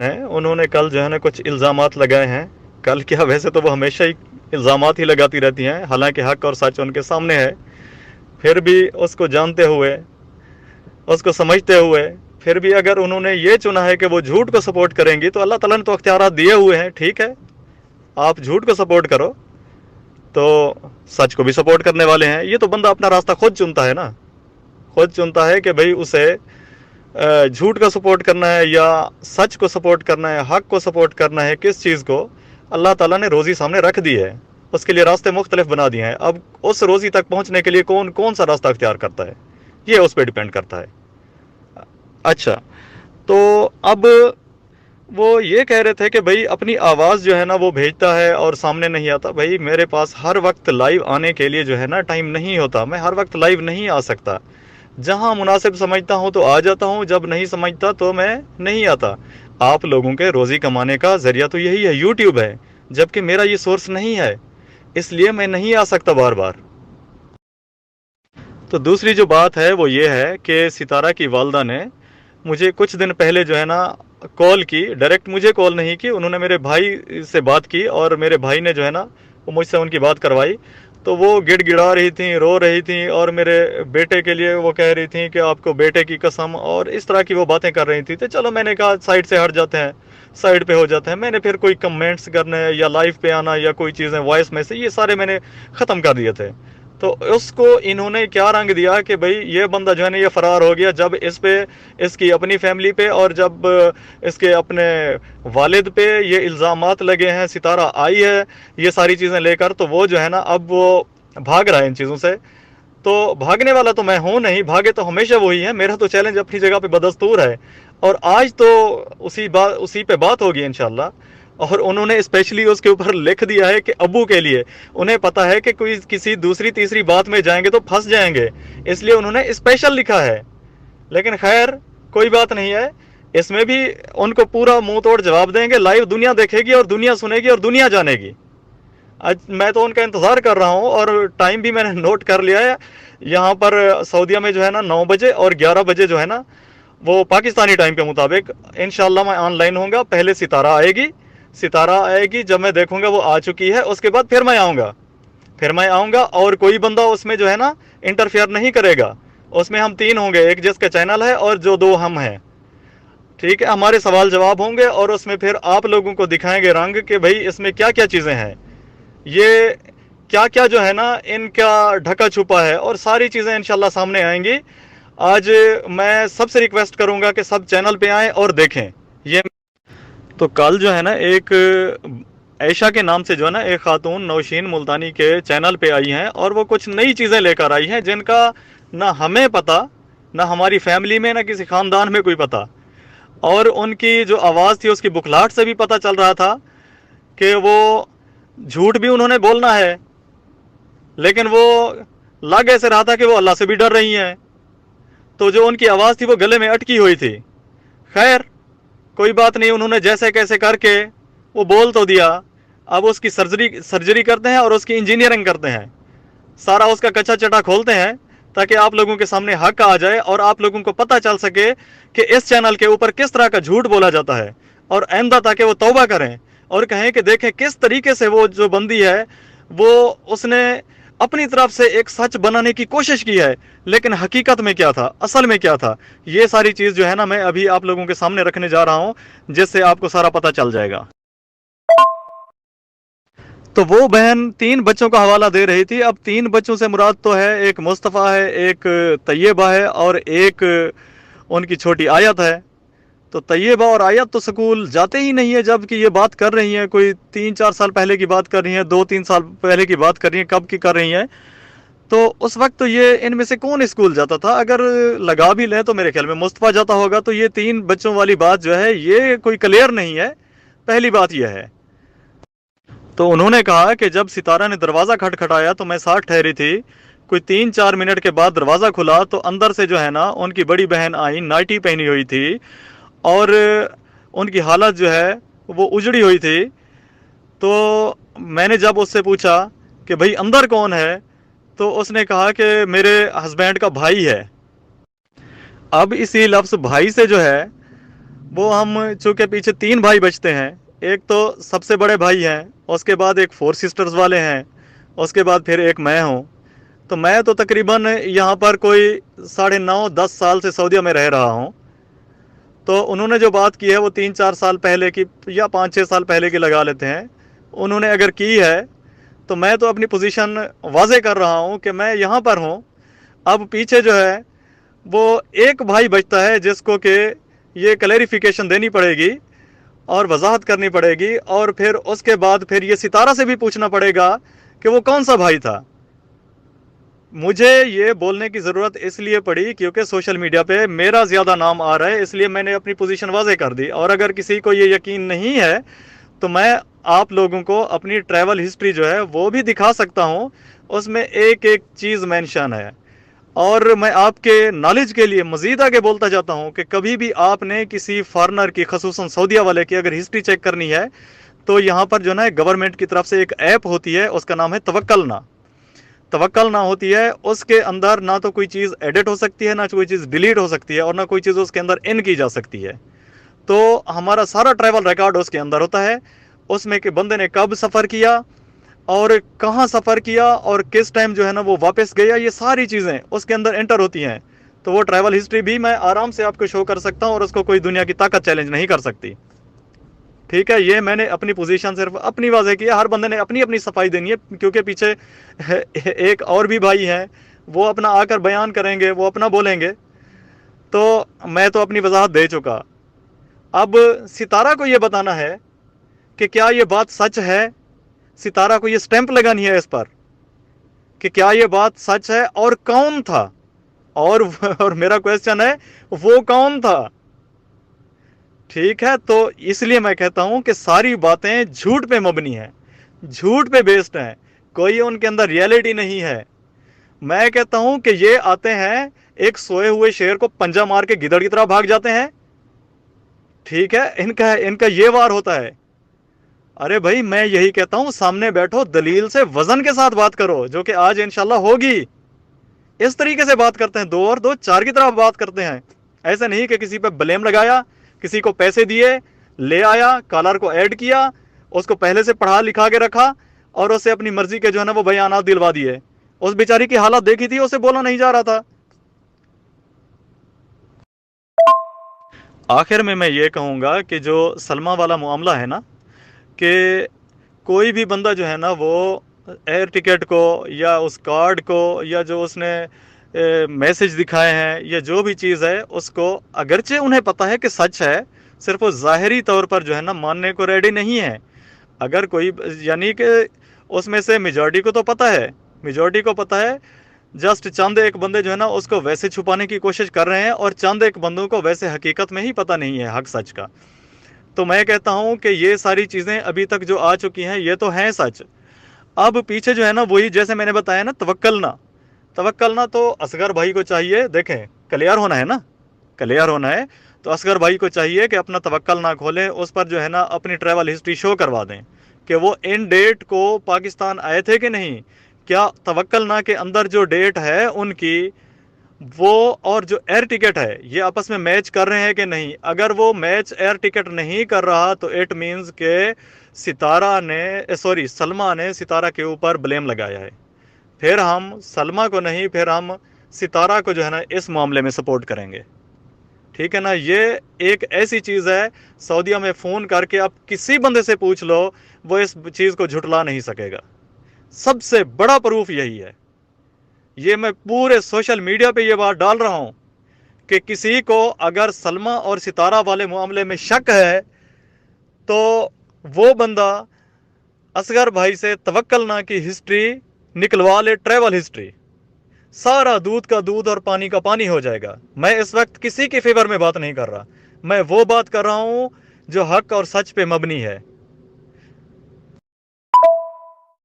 हैं, उन्होंने कल जो है ना कुछ इल्ज़ामात लगाए हैं। कल क्या, वैसे तो वो हमेशा ही इल्ज़ामात ही लगाती रहती हैं, हालांकि हक और सच उनके सामने है। फिर भी उसको जानते हुए, उसको समझते हुए, फिर भी अगर उन्होंने ये चुना है कि वो झूठ को सपोर्ट करेंगी, तो अल्लाह ताला ने तो अख्तियारात दिए हुए हैं। ठीक है, आप झूठ को सपोर्ट करो तो सच को भी सपोर्ट करने वाले हैं। ये तो बंदा अपना रास्ता खुद चुनता है ना, खुद चुनता है कि भाई उसे झूठ का सपोर्ट करना है या सच को सपोर्ट करना है, हक को सपोर्ट करना है। किस चीज़ को अल्लाह ताला ने रोज़ी सामने रख दी है, उसके लिए रास्ते मुख्तलिफ बना दिए हैं। अब उस रोज़ी तक पहुंचने के लिए कौन कौन सा रास्ता अख्तियार करता है, ये उस पर डिपेंड करता है। अच्छा, तो अब वो ये कह रहे थे कि भाई अपनी आवाज़ जो है ना वो भेजता है और सामने नहीं आता। भाई मेरे पास हर वक्त लाइव आने के लिए जो है ना टाइम नहीं होता, मैं हर वक्त लाइव नहीं आ सकता। जहाँ मुनासिब समझता हूँ तो आ जाता हूँ, जब नहीं समझता तो मैं नहीं आता। आप लोगों के रोज़ी कमाने का ज़रिया तो यही है, यूट्यूब है, जबकि मेरा ये सोर्स नहीं है, इसलिए मैं नहीं आ सकता बार बार। तो दूसरी जो बात है वो ये है कि सितारा की वालदा ने मुझे कुछ दिन पहले जो है ना कॉल की, डायरेक्ट मुझे कॉल नहीं की, उन्होंने मेरे भाई से बात की और मेरे भाई ने जो है ना वो मुझसे उनकी बात करवाई। तो वो गिड़गिड़ा रही थी, रो रही थी और मेरे बेटे के लिए वो कह रही थी कि आपको बेटे की कसम, और इस तरह की वो बातें कर रही थी। तो चलो मैंने कहा साइड से हट जाते हैं, साइड पे हो जाते हैं। मैंने फिर कोई कमेंट्स करने या लाइव पे आना या कोई चीज़ें वॉइस मैसेज, ये सारे मैंने ख़त्म कर दिए थे। तो उसको इन्होंने क्या रंग दिया कि भाई ये बंदा जो है ना ये फ़रार हो गया, जब इस पे, इसकी अपनी फैमिली पे और जब इसके अपने वालिद पे ये इल्ज़ामात लगे हैं, सितारा आई है ये सारी चीज़ें लेकर, तो वो जो है ना अब वो भाग रहा है इन चीज़ों से। तो भागने वाला तो मैं हूँ नहीं, भागे तो हमेशा वही है। मेरा तो चैलेंज अपनी जगह पे बदस्तूर है, और आज तो उसी पे बात होगी इंशाल्लाह। और उन्होंने स्पेशली उसके ऊपर लिख दिया है कि अबू के लिए, उन्हें पता है कि कोई किसी दूसरी तीसरी बात में जाएंगे तो फंस जाएंगे, इसलिए उन्होंने स्पेशल लिखा है। लेकिन खैर कोई बात नहीं है, इसमें भी उनको पूरा मुंह तोड़ जवाब देंगे, लाइव दुनिया देखेगी और दुनिया सुनेगी और दुनिया जानेगी। आज मैं तो उनका इंतज़ार कर रहा हूँ, और टाइम भी मैंने नोट कर लिया है। यहाँ पर सऊदीया में जो है ना 9 बजे और 11 बजे जो है ना वो पाकिस्तानी टाइम के मुताबिक इंशाल्लाह मैं ऑनलाइन होऊंगा। पहले सितारा आएगी, सितारा आएगी, जब मैं देखूंगा वो आ चुकी है उसके बाद फिर मैं आऊँगा, फिर मैं आऊँगा। और कोई बंदा उसमें जो है ना इंटरफेयर नहीं करेगा। उसमें हम 3 होंगे, एक जिसका चैनल है और जो 2 हम हैं। ठीक है, हमारे सवाल जवाब होंगे और उसमें फिर आप लोगों को दिखाएंगे रंग कि भाई इसमें क्या क्या चीज़ें हैं, ये क्या क्या जो है ना इनका ढका छुपा है, और सारी चीज़ें इंशाल्लाह सामने आएंगी। आज मैं सबसे रिक्वेस्ट करूंगा कि सब चैनल पे आएँ और देखें ये। तो कल जो है ना एक ऐशा के नाम से जो है ना एक खातून नौशीन मुल्तानी के चैनल पे आई हैं, और वो कुछ नई चीज़ें लेकर आई हैं जिनका ना हमें पता, ना हमारी फैमिली में, ना किसी ख़ानदान में कोई पता। और उनकी जो आवाज़ थी उसकी बुखलाहट से भी पता चल रहा था कि वो झूठ भी उन्होंने बोलना है, लेकिन वो लग ऐसे रहा था कि वो अल्लाह से भी डर रही हैं। तो जो उनकी आवाज़ थी वो गले में अटकी हुई थी। खैर कोई बात नहीं, उन्होंने जैसे कैसे करके वो बोल तो दिया। अब उसकी सर्जरी करते हैं और उसकी इंजीनियरिंग करते हैं, सारा उसका कच्चा चटा खोलते हैं, ताकि आप लोगों के सामने हक आ जाए और आप लोगों को पता चल सके कि इस चैनल के ऊपर किस तरह का झूठ बोला जाता है। और आइंदा ताकि वो तौबा करें और कहें कि देखें किस तरीके से वो जो बंदी है वो उसने अपनी तरफ से एक सच बनाने की कोशिश की है, लेकिन हकीकत में क्या था, असल में क्या था, ये सारी चीज़ जो है ना मैं अभी आप लोगों के सामने रखने जा रहा हूँ, जिससे आपको सारा पता चल जाएगा। तो वो बहन 3 बच्चों का हवाला दे रही थी। अब 3 बच्चों से मुराद तो है, एक मुस्तफ़ा है, एक तैयबा है और एक उनकी छोटी आयत है। तो तैयबा और आयत तो स्कूल जाते ही नहीं है, जबकि ये बात कर रही हैं, कोई 3-4 साल पहले की बात कर रही हैं, 2-3 साल पहले की बात कर रही हैं, कब की कर रही हैं। तो उस वक्त तो ये इनमें से कौन स्कूल जाता था? अगर लगा भी लें तो मेरे ख्याल में मुस्तफ़ा जाता होगा। तो ये 3 बच्चों वाली बात जो है ये कोई क्लियर नहीं है, पहली बात यह है। तो उन्होंने कहा कि जब सितारा ने दरवाज़ा खटखटाया तो मैं साथ ठहरी थी। कोई 3-4 मिनट के बाद दरवाज़ा खुला तो अंदर से जो है ना उनकी बड़ी बहन आई, नाइटी पहनी हुई थी और उनकी हालत जो है वो उजड़ी हुई थी। तो मैंने जब उससे पूछा कि भाई अंदर कौन है, तो उसने कहा कि मेरे हस्बैंड का भाई है। अब इसी लफ्ज़ भाई से जो है वो हम चूंकि पीछे 3 भाई बचते हैं, एक तो सबसे बड़े भाई हैं, उसके बाद एक 4 सिस्टर्स वाले हैं, उसके बाद फिर एक मैं हूँ। तो मैं तो तकरीबन यहाँ पर कोई 9.5-10 साल से सऊदीया में रह रहा हूँ। तो उन्होंने जो बात की है वो 3-4 साल पहले की या 5-6 साल पहले की लगा लेते हैं, उन्होंने अगर की है, तो मैं तो अपनी पोजीशन वाजे कर रहा हूँ कि मैं यहाँ पर हूँ। अब पीछे जो है वो एक भाई बचता है जिसको कि ये क्लैरिफिकेशन देनी पड़ेगी और वजाहत करनी पड़ेगी, और फिर उसके बाद फिर ये सितारा से भी पूछना पड़ेगा कि वो कौन सा भाई था। मुझे ये बोलने की ज़रूरत इसलिए पड़ी क्योंकि सोशल मीडिया पे मेरा ज़्यादा नाम आ रहा है, इसलिए मैंने अपनी पोजीशन वाजे कर दी। और अगर किसी को ये यकीन नहीं है तो मैं आप लोगों को अपनी ट्रैवल हिस्ट्री जो है वो भी दिखा सकता हूँ, उसमें एक एक चीज़ मेंशन है। और मैं आपके नॉलेज के लिए मज़ीद आगे बोलता जाता हूँ कि कभी भी आपने किसी फॉरेनर की, खसूसन सऊदीया वाले की अगर हिस्ट्री चेक करनी है, तो यहाँ पर जो ना गवर्नमेंट की तरफ से एक ऐप होती है, उसका नाम है तवक्कलना। तवक्कलना होती है, उसके अंदर ना तो कोई चीज़ एडिट हो सकती है, ना कोई चीज़ डिलीट हो सकती है, और ना कोई चीज़ उसके अंदर इन की जा सकती है। तो हमारा सारा ट्रैवल रिकॉर्ड उसके अंदर होता है, उसमें कि बंदे ने कब सफ़र किया और कहाँ सफ़र किया और किस टाइम जो है ना वो वापस गया, ये सारी चीज़ें उसके अंदर एंटर होती हैं। तो वो ट्रैवल हिस्ट्री भी मैं आराम से आपको शो कर सकता हूँ और उसको कोई दुनिया की ताकत चैलेंज नहीं कर सकती। ठीक है, ये मैंने अपनी पोजीशन सिर्फ अपनी वाजे की है, हर बंदे ने अपनी अपनी सफाई देनी है, क्योंकि पीछे एक और भी भाई हैं, वो अपना आकर बयान करेंगे, वो अपना बोलेंगे। तो मैं तो अपनी वजाहत दे चुका। अब सितारा को ये बताना है कि क्या ये बात सच है, सितारा को ये स्टैंप लगानी है इस पर कि क्या ये बात सच है और कौन था। और मेरा क्वेश्चन है, वो कौन था। ठीक है, तो इसलिए मैं कहता हूं कि सारी बातें झूठ पे मबनी है, झूठ पे बेस्ड है, कोई उनके अंदर रियलिटी नहीं है। मैं कहता हूं कि ये आते हैं, एक सोए हुए शेर को पंजा मार के गिदड़ की तरह भाग जाते हैं। ठीक है, इनका इनका ये वार होता है। अरे भाई, मैं यही कहता हूं, सामने बैठो, दलील से वजन के साथ बात करो, जो कि आज इंशाल्लाह होगी। इस तरीके से बात करते हैं, 2 और 2 4 की तरह बात करते हैं। ऐसे नहीं कि किसी पे ब्लेम लगाया, किसी को पैसे दिए, ले आया, कॉलर को ऐड किया, उसको पहले से पढ़ा लिखा के रखा और उससे अपनी मर्जी के जो है ना वो बयानात दिलवा दिए। उस बेचारी की हालत देखी थी, उसे बोला नहीं जा रहा था। आखिर में मैं ये कहूँगा कि जो सलमा वाला मामला है ना, कि कोई भी बंदा जो है ना वो एयर टिकट को या उस कार्ड को या जो उसने मैसेज दिखाए हैं या जो भी चीज़ है, उसको अगरचे उन्हें पता है कि सच है, सिर्फ वो ज़ाहिरी तौर पर जो है ना मानने को रेडी नहीं है। अगर कोई, यानी कि उसमें से मेजॉरिटी को तो पता है, मेजॉरिटी को पता है, जस्ट चंद एक बंदे जो है ना उसको वैसे छुपाने की कोशिश कर रहे हैं, और चंद एक बंदों को वैसे हकीकत में ही पता नहीं है हक सच का। तो मैं कहता हूं कि ये सारी चीज़ें अभी तक जो आ चुकी हैं ये तो हैं सच। अब पीछे जो है ना वही जैसे मैंने बताया ना, तवक्कलना, तवक्कलना तो असगर भाई को चाहिए। देखें, क्लियर होना है ना, क्लियर होना है, तो असगर भाई को चाहिए कि अपना तवक्कल ना खोलें, उस पर जो है ना अपनी ट्रैवल हिस्ट्री शो करवा दें कि वो इन डेट को पाकिस्तान आए थे कि नहीं, क्या तवक्कलना के अंदर जो डेट है उनकी, वो और जो एयर टिकट है ये आपस में मैच कर रहे हैं कि नहीं। अगर वो मैच एयर टिकट नहीं कर रहा तो इट मीन्स के सलमा ने सितारा के ऊपर ब्लेम लगाया है। फिर हम सलमा को नहीं, फिर हम सितारा को जो है ना इस मामले में सपोर्ट करेंगे। ठीक है ना, ये एक ऐसी चीज़ है, सऊदीया में फ़ोन करके आप किसी बंदे से पूछ लो, वो इस चीज़ को झुटला नहीं सकेगा। सबसे बड़ा प्रूफ यही है। ये मैं पूरे सोशल मीडिया पे ये बात डाल रहा हूं कि किसी को अगर सलमा और सितारा वाले मामले में शक है तो वो बंदा असगर भाई से तवक्कलना की हिस्ट्री निकलवा ले, ट्रैवल हिस्ट्री, सारा दूध का दूध और पानी का पानी हो जाएगा। मैं इस वक्त किसी के फेवर में बात नहीं कर रहा, मैं वो बात कर रहा हूं जो हक और सच पे मबनी है।